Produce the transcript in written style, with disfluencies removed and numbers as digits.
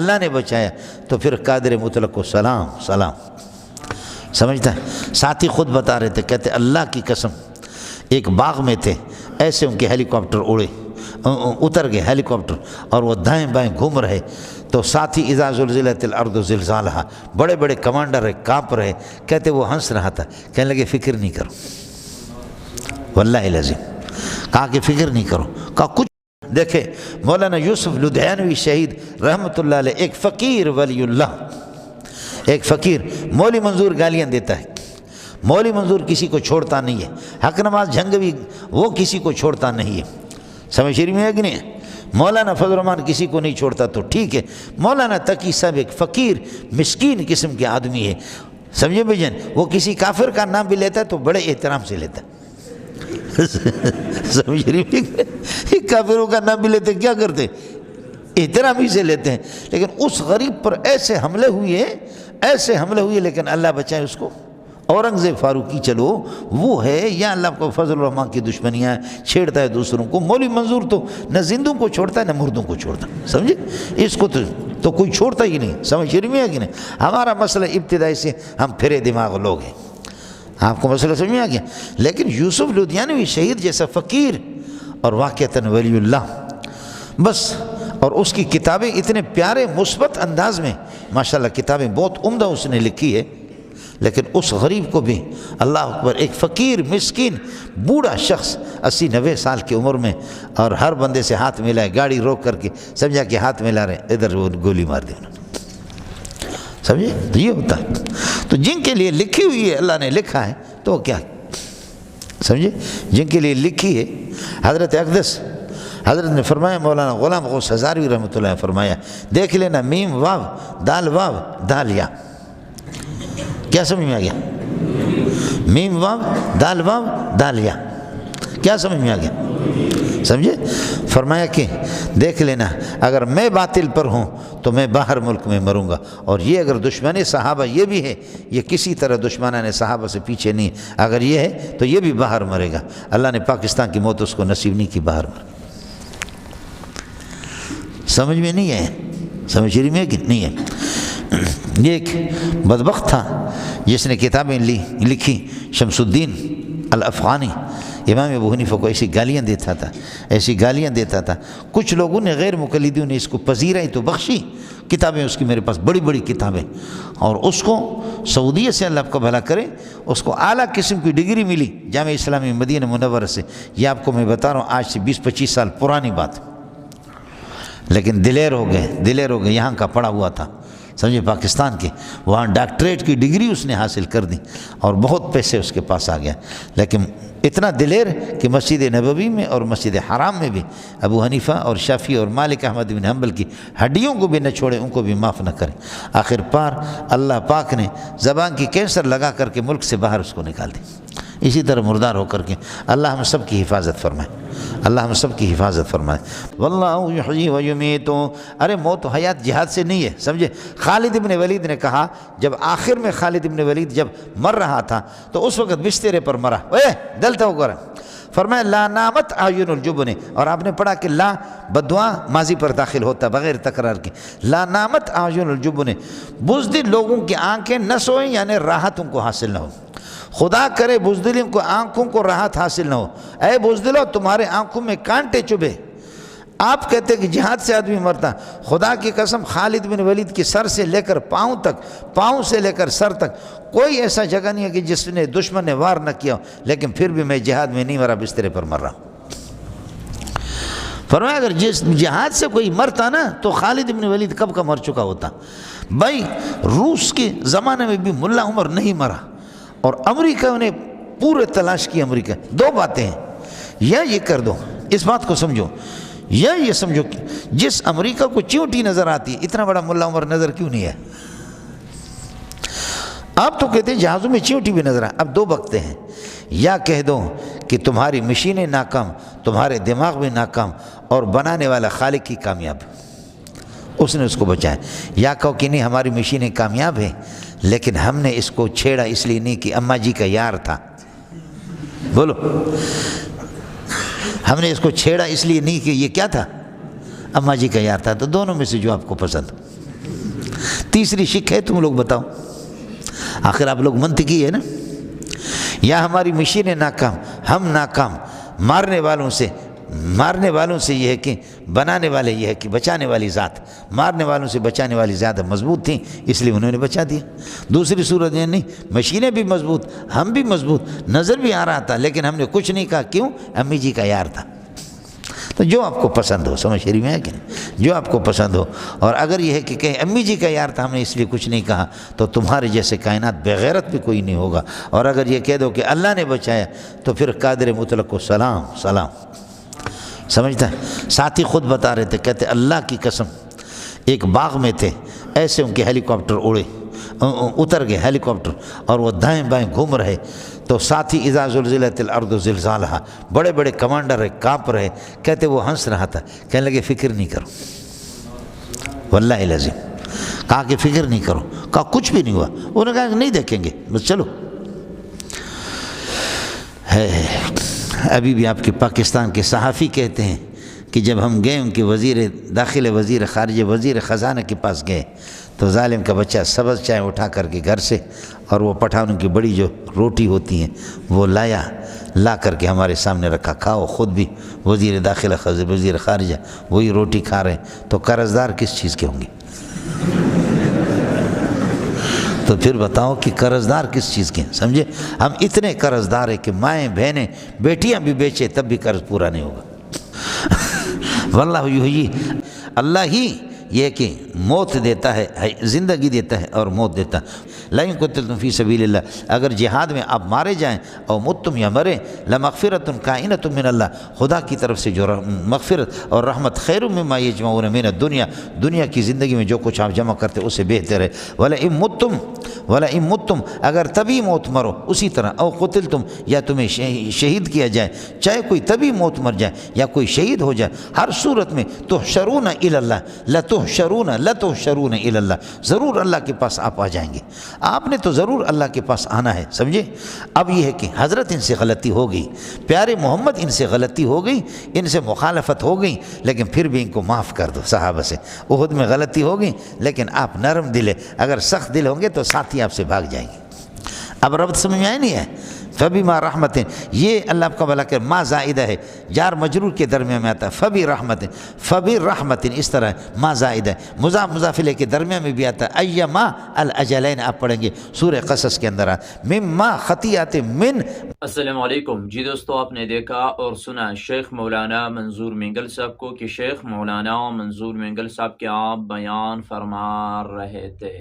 اللہ نے بچایا تو پھر قادر مطلق کو سلام سلام. سمجھتا ہے؟ ساتھی خود بتا رہے تھے، کہتے اللہ کی قسم ایک باغ میں تھے، ایسے ان کے ہیلی کاپٹر اڑے، اتر گئے ہیلی کاپٹر اور وہ دائیں بائیں گھوم رہے، تو ساتھی اذا زلزلت الارض زلزالہا، بڑے بڑے کمانڈر ہے، کانپ رہے، کہتے وہ ہنس رہا تھا، کہنے لگے فکر نہیں کرو، واللہ العظیم کہا کہ فکر نہیں کرو، کہا کچھ. دیکھیں مولانا یوسف لدھیانوی شہید رحمۃ اللہ علیہ، ایک فقیر ولی اللہ، ایک فقیر. مولی منظور گالیاں دیتا ہے، مولی منظور کسی کو چھوڑتا نہیں ہے، حق نواز جھنگوی وہ کسی کو چھوڑتا نہیں ہے، سمجھ شریف میں ہے کہ نہیں؟ مولانا فضل الرحمان کسی کو نہیں چھوڑتا تو ٹھیک ہے. مولانا تقی صاحب ایک فقیر مسکین قسم کے آدمی ہے، سمجھے بھائی، وہ کسی کافر کا نام بھی لیتا ہے تو بڑے احترام سے لیتا ہے. سمجھ شریف کافروں کا نام بھی لیتے کیا کرتے؟ احترام ہی سے لیتے ہیں. لیکن اس غریب پر ایسے حملے ہوئے، لیکن اللہ بچائے اس کو. اورنگزیب فاروقی چلو وہ ہے، یا اللہ کو فضل الرحمان کی دشمنیاں چھیڑتا ہے دوسروں کو. مولی منظور تو نہ زندوں کو چھوڑتا ہے نہ مردوں کو چھوڑتا، سمجھے؟ اس کو تو کوئی چھوڑتا ہی نہیں، سمجھ شریف میں ہے کہ نہیں؟ ہمارا مسئلہ ابتدائی سے ہم پھرے دماغ لوگ ہیں، آپ کو مسئلہ سمجھ میں آ گیا. لیکن یوسف لدھیانوی شہید جیسا فقیر اور واقعتاً ولی اللہ بس، اور اس کی کتابیں اتنے پیارے مثبت انداز میں ماشاءاللہ کتابیں بہت عمدہ اس نے لکھی ہے. لیکن اس غریب کو بھی اللہ اکبر، ایک فقیر مسکین بوڑھا شخص 80-90 سال کی عمر میں، اور ہر بندے سے ہاتھ ملائے، گاڑی روک کر کے سمجھا کہ ہاتھ ملا رہے، ادھر وہ گولی مار دی انہوں نے، سمجھے؟ تو یہ ہوتا ہے. تو جن کے لیے لکھی ہوئی ہے، اللہ نے لکھا ہے تو کیا، سمجھے؟ جن کے لیے لکھی ہے. حضرت اقدس حضرت نے فرمایا، مولانا غلام غوث ہزاروی رحمۃ اللہ نے فرمایا، دیکھ لینا میم واو دال یا، کیا سمجھ میں آ گیا؟ میم واو دال یا، کیا سمجھ میں آ گیا؟ سمجھے؟ فرمایا کہ دیکھ لینا اگر میں باطل پر ہوں تو میں باہر ملک میں مروں گا، اور یہ اگر دشمن صحابہ یہ بھی ہے، یہ کسی طرح دشمنان نے صحابہ سے پیچھے نہیں، اگر یہ ہے تو یہ بھی باہر مرے گا. اللہ نے پاکستان کی موت اس کو نصیب نہیں کی، باہر مر. سمجھ میں نہیں ہے؟ سمجھ میں کہ نہیں ہے؟ یہ ایک بدبخت تھا جس نے کتابیں لکھی، شمس الدین الافغانی، امام ابو حنیفہ کو ایسی گالیاں دیتا تھا. کچھ لوگوں نے غیر مقلدیوں نے اس کو پذیرائی تو بخشی، کتابیں اس کی میرے پاس بڑی بڑی کتابیں، اور اس کو سعودیہ سے اللہ کو بھلا کرے اس کو اعلیٰ قسم کی ڈگری ملی جامعہ اسلامی مدینہ منورہ سے. یہ آپ کو میں بتا رہا ہوں آج سے 20-25 سال پرانی بات، لیکن دلیر ہو گئے، یہاں کا پڑھا ہوا تھا، سمجھے، پاکستان کے، وہاں ڈاکٹریٹ کی ڈگری اس نے حاصل کر دی اور بہت پیسے اس کے پاس آ گیا. لیکن اتنا دلیر کہ مسجد نبوی میں اور مسجد حرام میں بھی ابو حنیفہ اور شافعی اور مالک احمد بن حنبل کی ہڈیوں کو بھی نہ چھوڑے، ان کو بھی معاف نہ کرے. آخر پار اللہ پاک نے زبان کی کینسر لگا کر کے ملک سے باہر اس کو نکال دی. اسی طرح مردار ہو کر کے اللہ ہم سب کی حفاظت فرمائے، اللہ ہم سب کی حفاظت فرمائے. واللہ یحیی و یمیت، ارے موت و حیات جہاد سے نہیں ہے، سمجھے. خالد ابن ولید نے کہا، جب آخر میں خالد ابن ولید جب مر رہا تھا تو اس وقت بسترے پر مرا، دلتا ہو کر فرمایا لا نامت اعین الجبن، اور آپ نے پڑھا کہ لا بدعا ماضی پر داخل ہوتا بغیر تکرار کے. لا نامت اعین الجبن، بزدل لوگوں کی آنکھیں نہ سوئیں، یعنی راحت ان کو حاصل نہ ہو. خدا کرے بزدلوں کو آنکھوں کو راحت حاصل نہ ہو. اے بزدلو تمہارے آنکھوں میں کانٹے چبھے. آپ کہتے کہ جہاد سے آدمی مرتا، خدا کی قسم خالد بن ولید کی سر سے لے کر پاؤں تک، پاؤں سے لے کر سر تک کوئی ایسا جگہ نہیں ہے کہ جس نے دشمن نے وار نہ کیا، لیکن پھر بھی میں جہاد میں نہیں مرا، بسترے پر مر رہا ہوں. فرمایا اگر جس جہاد سے کوئی مرتا نا تو خالد بن ولید کب کا مر چکا ہوتا. بھائی روس کے زمانے میں بھی ملا عمر نہیں مرا، اور امریکہ نے پورے تلاش کی. امریکہ دو باتیں ہیں، یا یہ کر دو، اس بات کو سمجھو، یا یہ سمجھو کہ جس امریکہ کو چیونٹی نظر آتی ہے اتنا بڑا ملا عمر نظر کیوں نہیں ہے. آپ تو کہتے ہیں جہازوں میں چیونٹی بھی نظر آئے. اب دو بکتے ہیں، یا کہہ دو کہ تمہاری مشینیں ناکام، تمہارے دماغ بھی ناکام، اور بنانے والا خالق ہی کامیاب، اس نے اس کو بچایا. یا کہو کہ نہیں ہماری مشینیں کامیاب ہیں لیکن ہم نے اس کو چھیڑا اس لیے نہیں کہ اماں جی کا یار تھا. بولو، ہم نے اس کو چھیڑا اس لیے نہیں کہ یہ کیا تھا، اماں جی کا یار تھا. تو دونوں میں سے جو آپ کو پسند. تیسری شک ہے تم لوگ بتاؤ، آخر آپ لوگ منطقی ہے نا، یا ہماری مشینیں ناکام، ہم ناکام، مارنے والوں سے یہ ہے کہ بنانے والے یہ ہے کہ بچانے والی ذات مارنے والوں سے بچانے والی زیادہ مضبوط تھیں، اس لیے انہوں نے بچا دیا۔ دوسری صورت یہ نہیں، مشینیں بھی مضبوط، ہم بھی مضبوط، نظر بھی آ رہا تھا لیکن ہم نے کچھ نہیں کہا، کیوں؟ امی جی کا یار تھا۔ تو جو آپ کو پسند ہو، سمجھ رہی میں ہے کہ نہیں، جو آپ کو پسند ہو، اور اگر یہ ہے کہ کہیں امی جی کا یار تھا ہم نے اس لیے کچھ نہیں کہا، تو تمہارے جیسے کائنات بغیرت بھی کوئی نہیں ہوگا۔ اور اگر یہ کہہ دو کہ اللہ نے بچایا تو پھر قادر مطلق کو سلام سلام، سمجھتا ہے؟ ساتھی خود بتا رہے تھے، کہتے اللہ کی قسم ایک باغ میں تھے، ایسے ان کے ہیلی کاپٹر اتر گئے ہیلی کاپٹر، اور وہ دائیں بائیں گھوم رہے، تو ساتھی اذا زلزلت الارض زلزالہا، بڑے بڑے کمانڈر ہے، کانپ رہے، کہتے وہ ہنس رہا تھا، کہنے لگے فکر نہیں کرو، واللہ العظیم کہا کہ فکر نہیں کرو، کہا کچھ بھی نہیں ہوا، انہوں نے کہا کہ نہیں دیکھیں گے، بس چلو۔ ابھی بھی آپ کے پاکستان کے صحافی کہتے ہیں کہ جب ہم گئے ان کے وزیر داخلہ، وزیر خارجہ، وزیر خزانہ کے پاس گئے تو ظالم کا بچہ سبز چائے اٹھا کر کے گھر سے، اور وہ پٹھانوں کی بڑی جو روٹی ہوتی ہیں وہ لا کر کے ہمارے سامنے رکھا، کھاؤ۔ خود بھی وزیر داخلہ وزیر خارجہ وہی روٹی کھا رہے ہیں، تو قرض دار کس چیز کے ہوں گے؟ تو پھر بتاؤ کہ قرض دار کس چیز کے ہیں؟ سمجھے؟ ہم اتنے قرض دار ہیں کہ مائیں بہنیں بیٹیاں بھی بیچے تب بھی قرض پورا نہیں ہوگا۔ واللہ یحیی، اللہ ہی یہ کہ موت دیتا ہے، زندگی دیتا ہے اور موت دیتا ہے۔ لئن قتلتم فی سبیل اللہ، اگر جہاد میں آپ مارے جائیں اور متم یا مرے، لمغفرۃ کائنۃ من اللہ، خدا کی طرف سے جو مغفرت اور رحمت خیر مما یجمعون من الدنیا، دنیا کی زندگی میں جو کچھ آپ جمع کرتے اسے بہتر ہے۔ وَلَئِن مُتُّمْ، اگر تبھی موت مرو اسی طرح، او قتلتم، یا تمہیں شہید کیا جائے، چاہے کوئی تبھی موت مر جائے یا کوئی شہید ہو جائے، ہر صورت میں تحشرون الی اللہ، لتحشرون الی اللہ، ضرور اللہ کے پاس آپ آ جائیں گے، آپ نے تو ضرور اللہ کے پاس آنا ہے، سمجھے؟ اب یہ ہے کہ حضرت ان سے غلطی ہو گئی، پیارے محمد ان سے غلطی ہو گئی، ان سے مخالفت ہو گئی، لیکن پھر بھی ان کو معاف کر دو۔ صحابہ سے احد میں غلطی ہو گئی، لیکن آپ نرم دل ہے، اگر سخت دل ہوں گے تو ساتھی آپ سے بھاگ جائیں گے۔ اب ربط سمجھ میں آئے نہیں ہے؟ فبما رحمت، یہ اللہ آپ کا بھلا کر، ما زائدہ ہے، جار مجرور کے درمیان میں آتا ہے، فبی رحمت، اس طرح ما زائدہ ہے، مضاف مضاف الیہ کے درمیان میں بھی آتا ہے، ایما الاجلین، آپ پڑھیں گے سورہ قصص کے اندر، مما خطیات من۔ السلام علیکم جی دوستو، آپ نے دیکھا اور سنا شیخ مولانا منظور مینگل صاحب کو کہ شیخ مولانا منظور مینگل صاحب کیا بیان فرما رہے تھے۔